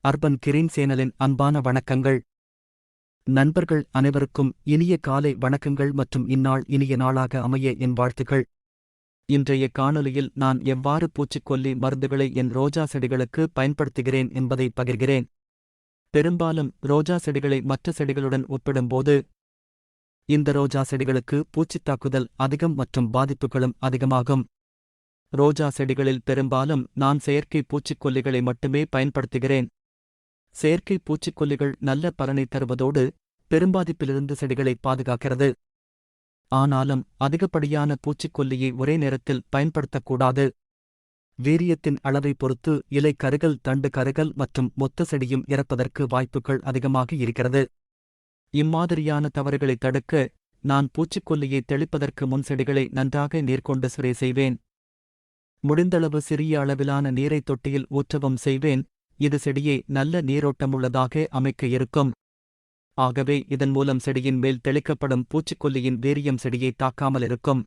Urban green சேனலின் அன்பான வணக்கங்கள். நண்பர்கள் அனைவருக்கும் இனிய காலை வணக்கங்கள் மற்றும் இந்நாள் இனிய நாளாக அமைய என் வாழ்த்துக்கள். இன்றைய காணொலியில் நான் எவ்வாறு பூச்சிக்கொல்லி மருந்துகளை என் ரோஜா செடிகளுக்கு பயன்படுத்துகிறேன் என்பதை பகிர்கிறேன். பெரும்பாலும் ரோஜா செடிகளை மற்ற செடிகளுடன் ஒப்பிடும்போது இந்த ரோஜா செடிகளுக்கு பூச்சித் தாக்குதல் அதிகம் மற்றும் பாதிப்புகளும் அதிகமாகும். ரோஜா செடிகளில் பெரும்பாலும் நான் செயற்கை பூச்சிக்கொல்லிகளை மட்டுமே பயன்படுத்துகிறேன். செயற்கை பூச்சிக்கொல்லிகள் நல்ல பலனை தருவதோடு பெரும்பாதிப்பிலிருந்து செடிகளை பாதுகாக்கிறது. ஆனாலும் அதிகப்படியான பூச்சிக்கொல்லியை ஒரே நேரத்தில் பயன்படுத்தக்கூடாது. வீரியத்தின் அளவை பொறுத்து இலை கருகல், தண்டு கருகல் மற்றும் மொத்த செடியும் இறப்பதற்கு வாய்ப்புகள் அதிகமாக இருக்கிறது. இம்மாதிரியான தவறுகளை தடுக்க நான் பூச்சிக்கொல்லியை தெளிப்பதற்கு முன் செடிகளை நன்றாக நீர்கொண்டு ஸ்ப்ரே செய்வேன். முடிந்தளவு சிறிய அளவிலான நீரை தொட்டியில் ஊற்றவும் செய்வேன். இது செடியை நல்ல நீரோட்டமுள்ளதாக அமைக்க இருக்கும். ஆகவே இதன் மூலம் செடியின் மேல் தெளிக்கப்படும் பூச்சிக்கொல்லியின் வீரியம் செடியை தாக்காமல் இருக்கும்.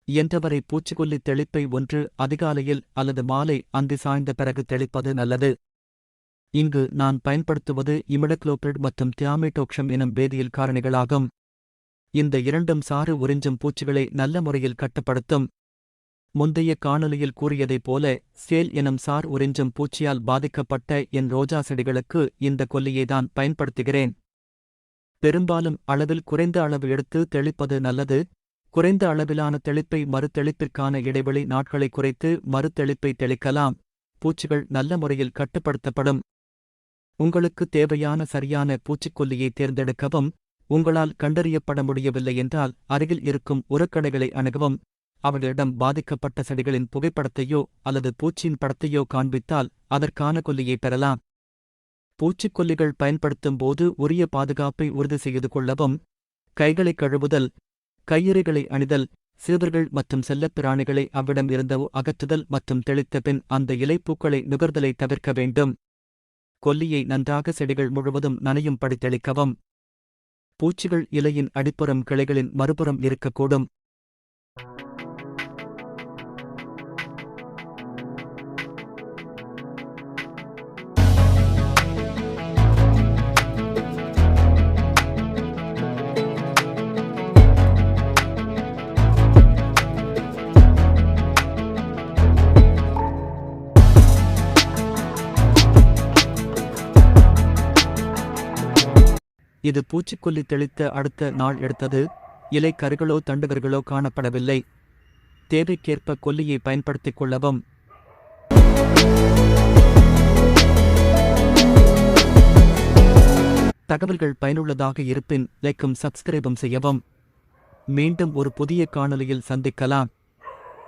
இயன்றவரை பூச்சிக்கொல்லி தெளிப்பை ஒன்று அதிகாலையில் அல்லது மாலை அந்தி சாய்ந்த பிறகு தெளிப்பது நல்லது. இங்கு நான் பயன்படுத்துவது இமிடக்ளோபிரிட் மற்றும் தியாமிடோக்ஷம் எனும் வேதியியல் காரணிகளாகும். இந்த இரண்டும் சாறு உறிஞ்சும் பூச்சிகளை நல்ல முறையில் கட்டுப்படுத்தும். முந்தைய காணொலியில் கூறியதைப் போல சேல் எனும் சார் உறிஞ்சும் பூச்சியால் பாதிக்கப்பட்ட என் ரோஜா செடிகளுக்கு இந்த கொல்லியைதான் பயன்படுத்துகிறேன். பெரும்பாலும் அளவில் குறைந்த அளவு எடுத்து தெளிப்பது நல்லது. குறைந்த அளவிலான தெளிப்பை மறுதெளிப்பிற்கான இடைவெளி நாட்களை குறைத்து மறுதெளிப்பை தெளிக்கலாம். பூச்சிகள் நல்ல முறையில் கட்டுப்படுத்தப்படும். உங்களுக்கு தேவையான சரியான பூச்சிக்கொல்லியை தேர்ந்தெடுக்கவும். உங்களால் கண்டறியப்பட முடியவில்லை என்றால் அருகில் இருக்கும் உரக்கடைகளை அணுகவும். அவர்களிடம் பாதிக்கப்பட்ட செடிகளின் புகைப்படத்தையோ அல்லது பூச்சியின் படத்தையோ காண்பித்தால் அதற்கான கொல்லியை பெறலாம். பூச்சிக்கொல்லிகள் பயன்படுத்தும் போது உரிய பாதுகாப்பை உறுதி செய்து கொள்ளவும். கைகளை கழுவுதல், கையுறைகளை அணிதல், சிறுவர்கள் மற்றும் செல்லப்பிராணிகளை அவ்விடம் இருந்து அகற்றுதல் மற்றும் தெளித்த பின் அந்த இலைப்பூக்களை நுகர்தலை தவிர்க்க வேண்டும். கொல்லியை நன்றாக செடிகள் முழுவதும் நனையும்படி தெளிக்கவும். பூச்சிகள் இலையின் அடிப்புறம் கிளைகளின் மறுபுறம் இருக்கக்கூடும். இது பூச்சிக்கொல்லி தெளித்த அடுத்த நாள் எடுத்தது. இலை கருகளோ தண்டுகர்களோ காணப்படவில்லை. தேவைக்கேற்ப கொல்லியை பயன்படுத்திக் கொள்ளவும். தகவல்கள் பயனுள்ளதாக இருப்பின் லைக்கும் சப்ஸ்கிரைபும் செய்யவும். மீண்டும் ஒரு புதிய காணொலியில் சந்திக்கலாம்.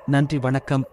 நன்றி, வணக்கம்.